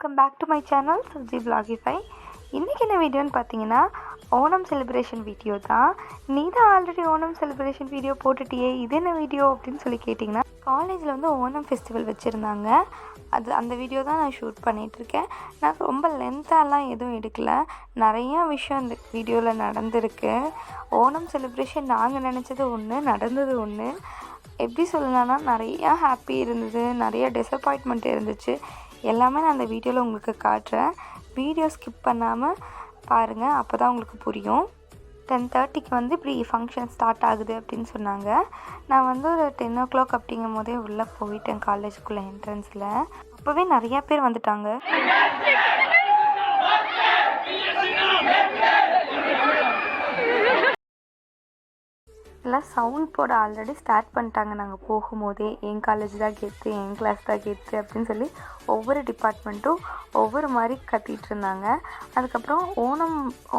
Welcome back to my channel Suji vlogify. இன்றைக்கி என்ன வீடியோன்னு பார்த்தீங்கன்னா ஓணம் செலிப்ரேஷன் வீடியோ தான். நீ தான் ஆல்ரெடி ஓணம் செலிப்ரேஷன் வீடியோ போட்டுட்டியே, இது என்ன வீடியோ அப்படின்னு சொல்லி கேட்டிங்கன்னா, காலேஜில் வந்து ஓணம் ஃபெஸ்டிவல் வச்சுருந்தாங்க. அந்த வீடியோ தான் நான் ஷூட் பண்ணிகிட்ருக்கேன். நான் ரொம்ப லென்த்தாலாம் எதுவும் எடுக்கலை, நிறையா விஷயம் அந்த வீடியோவில் நடந்திருக்கு. ஓணம் செலிப்ரேஷன் நாங்கள் நினச்சது ஒன்று, நடந்தது ஒன்று. எப்படி சொல்லலாம்னா, நிறையா ஹாப்பி இருந்தது, நிறையா டிசப்பாயின்ட்மெண்ட் இருந்துச்சு. எல்லாமே நான் அந்த வீடியோவில் உங்களுக்கு காட்டுறேன். வீடியோ ஸ்கிப் பண்ணாமல் பாருங்கள், அப்போ தான் உங்களுக்கு புரியும். 10:30க்கு வந்து இப்படி ஃபங்க்ஷன் ஸ்டார்ட் ஆகுது அப்படின்னு சொன்னாங்க. நான் வந்து ஒரு 10 o'clock அப்படிங்கும் போதே உள்ளே போயிட்டேன் காலேஜுக்குள்ளே என்ட்ரன்ஸில். அப்போவே நிறையா பேர் வந்துட்டாங்க. எல்லாம் சவுண்ட் போட ஆல்ரெடி ஸ்டார்ட் பண்ணிட்டாங்க. நாங்கள் போகும்போதே என் காலேஜ் தான் கெத்து, என் கிளாஸ் தான் கெத்து அப்படின்னு சொல்லி ஒவ்வொரு டிபார்ட்மெண்ட்டும் ஒவ்வொரு மாதிரி கத்திகிட்டு இருந்தாங்க. அதுக்கப்புறம்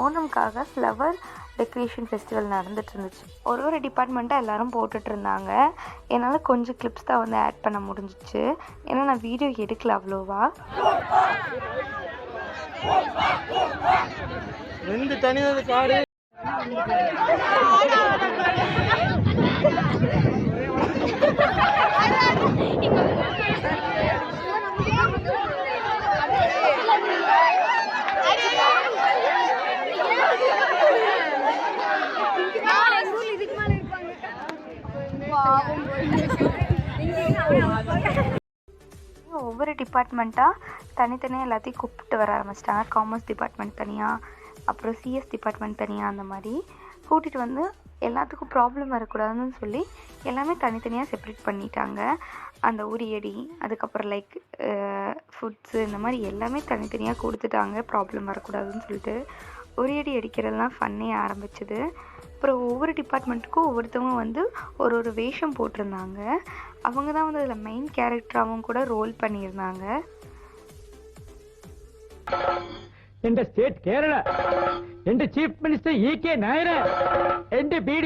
ஓணம்காக ஃப்ளவர் டெக்கரேஷன் ஃபெஸ்டிவல் நடந்துட்டு இருந்துச்சு. ஒரு டிபார்ட்மெண்ட்டாக எல்லோரும் போட்டுட்டு இருந்தாங்க. என்னால் கொஞ்சம் கிளிப்ஸ் தான் வந்து ஆட் பண்ண முடிஞ்சிச்சு, ஏன்னா நான் வீடியோ எடுக்கல அவ்வளோவா. ஒவ்வொரு டிபார்ட்மெண்ட்டாக தனித்தனியாக எல்லாத்தையும் கூப்பிட்டு வர ஆரம்பிச்சிட்டாங்க. காமர்ஸ் டிபார்ட்மெண்ட் தனியாக, அப்புறம் சிஎஸ் டிபார்ட்மெண்ட் தனியாக, அந்த மாதிரி கூட்டிகிட்டு வந்து எல்லாத்துக்கும் ப்ராப்ளம் வரக்கூடாதுன்னு சொல்லி எல்லாமே தனித்தனியாக செப்ரேட் பண்ணிட்டாங்க. அந்த உரியடி, அதுக்கப்புறம் லைக் ஃபுட்ஸு, இந்த மாதிரி எல்லாமே தனித்தனியாக கொடுத்துட்டாங்க ப்ராப்ளம் வரக்கூடாதுன்னு சொல்லிட்டு. உரியடி அடிக்கிறதுலாம் ஃபன்னே ஆரம்பிச்சிது. அப்புறம் ஒவ்வொரு டிபார்ட்மெண்ட்டுக்கும் ஒவ்வொருத்தவங்க வந்து ஒரு வேஷம் போட்டிருந்தாங்க. அவங்க தான் வந்து அதில் மெயின் கேரக்டராகவும் கூட ரோல் பண்ணியிருந்தாங்க. എന്റെ സ്റ്റേറ്റ് കേരള, എന്റെ ചീഫ് മിനിസ്റ്റർ EK നായർ, എന്റെ BD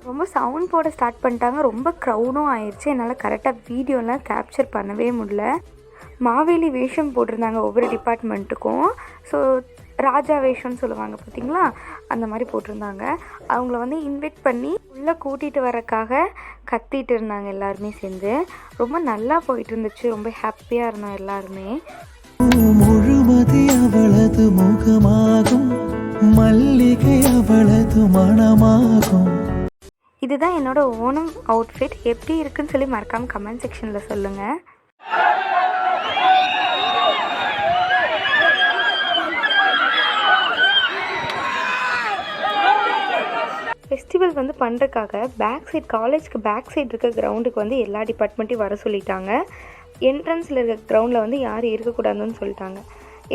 ரொம்ப சவுண்ட் போட ஸ்டார்ட் பண்ணிட்டாங்க. ரொம்ப க்ரௌடும் ஆயிடுச்சு. என்னால் கரெக்டாக வீடியோலாம் கேப்சர் பண்ணவே முடியல. மாவேலி வேஷம் போட்டிருந்தாங்க ஒவ்வொரு டிபார்ட்மெண்ட்டுக்கும். ஸோ ராஜா வேஷம்னு சொல்லுவாங்க பார்த்தீங்களா, அந்த மாதிரி போட்டிருந்தாங்க. அவங்கள வந்து இன்வைட் பண்ணி உள்ளே கூட்டிகிட்டு வரக்காக கத்திட்டு இருந்தாங்க எல்லாருமே சேர்ந்து. ரொம்ப நல்லா போயிட்டு இருந்துச்சு, ரொம்ப ஹாப்பியாக இருந்தோம் எல்லாருமே. முழுமதி அவளது முகமாகும், மல்லிகை அவளது மனமாகும். இதுதான் என்னோட ஓணம் அவுட்ஃபிட். எப்படி இருக்குன்னு சொல்லி மறக்காமல் கமெண்ட் செக்ஷனில் சொல்லுங்கள். ஃபெஸ்டிவல் வந்து பண்ணுறதுக்காக பேக் சைட், காலேஜ்க்கு பேக் சைடு இருக்க கிரவுண்டுக்கு வந்து எல்லா டிபார்ட்மெண்ட்டையும் வர சொல்லிட்டாங்க. என்ட்ரன்ஸில் இருக்க கிரவுண்டில் வந்து யாரும் இருக்கக்கூடாதுன்னு சொல்லிட்டாங்க.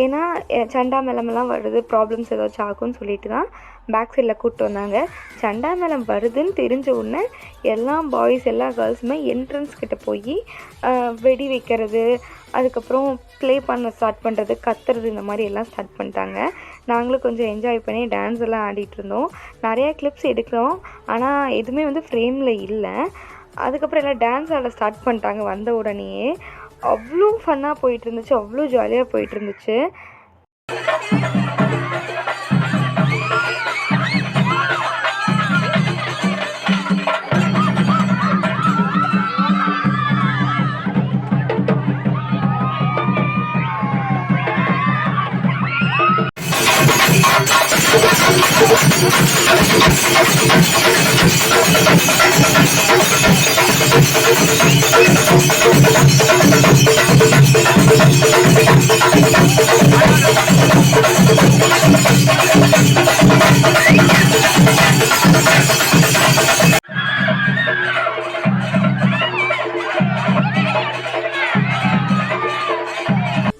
ஏன்னா சண்டா மேளமெல்லாம் வருது, ப்ராப்ளம்ஸ் ஏதாச்சும் ஆகும்னு சொல்லிட்டு தான் பேக் சைடில் கூப்பிட்டு வந்தாங்க. சண்டா மேளம் வருதுன்னு தெரிஞ்ச உடனே எல்லா பாய்ஸ் எல்லா கேர்ள்ஸுமே என்ட்ரன்ஸ் கிட்ட போய் வெடி வைக்கிறது, அதுக்கப்புறம் ப்ளே பண்ண ஸ்டார்ட் பண்ணுறது, கத்துறது, இந்த மாதிரி எல்லாம் ஸ்டார்ட் பண்ணிட்டாங்க. நாங்களும் கொஞ்சம் என்ஜாய் பண்ணி டான்ஸ் எல்லாம் ஆடிட்டு இருந்தோம். நிறையா கிளிப்ஸ் எடுக்கிறோம், ஆனால் எதுவுமே வந்து ஃப்ரேமில் இல்லை. அதுக்கப்புறம் எல்லாம் டான்ஸ் ஆட ஸ்டார்ட் பண்ணிட்டாங்க. வந்த உடனேயே அவ்வளோ ஃபன்னாக போயிட்டு இருந்துச்சு, அவ்வளோ ஜாலியாக போயிட்டு இருந்துச்சு.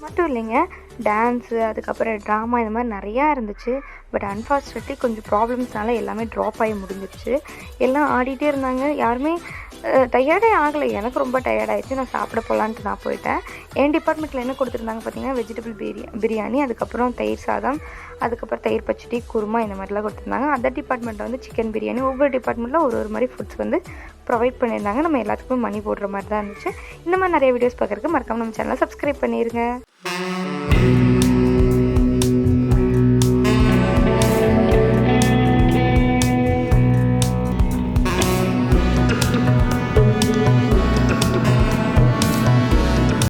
மட்டும் இல்லைங்க, டான்ஸு அதுக்கப்புறம் ட்ராமா இந்த மாதிரி நிறையா இருந்துச்சு. பட் அன்ஃபார்ச்சுனேட்லி கொஞ்சம் ப்ராப்ளம்ஸ்னால எல்லாமே ட்ராப் ஆகி முடிஞ்சிருச்சு. எல்லாம் ஆடிட்டே இருந்தாங்க, யாருமே டயர்டே ஆகலை. எனக்கு ரொம்ப டயர்ட் ஆகிடுச்சு. நான் சாப்பிட போகலான்ட்டு நான் போயிட்டேன். என் டிபார்ட்மெண்ட்டில் என்ன கொடுத்துருந்தாங்க பார்த்தீங்கன்னா, வெஜிடபிள் பிரியாணி, அதுக்கப்புறம் தயிர் சாதம், அதுக்கப்புறம் தயிர் பச்சடி, குருமா இந்த மாதிரிலாம் கொடுத்துருந்தாங்க. அதர் டிபார்ட்மெண்ட்டில் வந்து சிக்கன் பிரியாணி. ஒவ்வொரு டிபார்ட்மெண்ட்டில் ஒரு மாதிரி ஃபுட்ஸ் வந்து ப்ரொவைட் பண்ணியிருந்தாங்க. நம்ம எல்லாத்துக்குமே மணி போடுற மாதிரி தான் இருந்துச்சு. இந்த மாதிரி நிறைய வீடியோஸ் பார்க்குறதுக்கு மறக்காம நம்ம சேனலை சப்ஸ்கிரைப் பண்ணிடுங்க.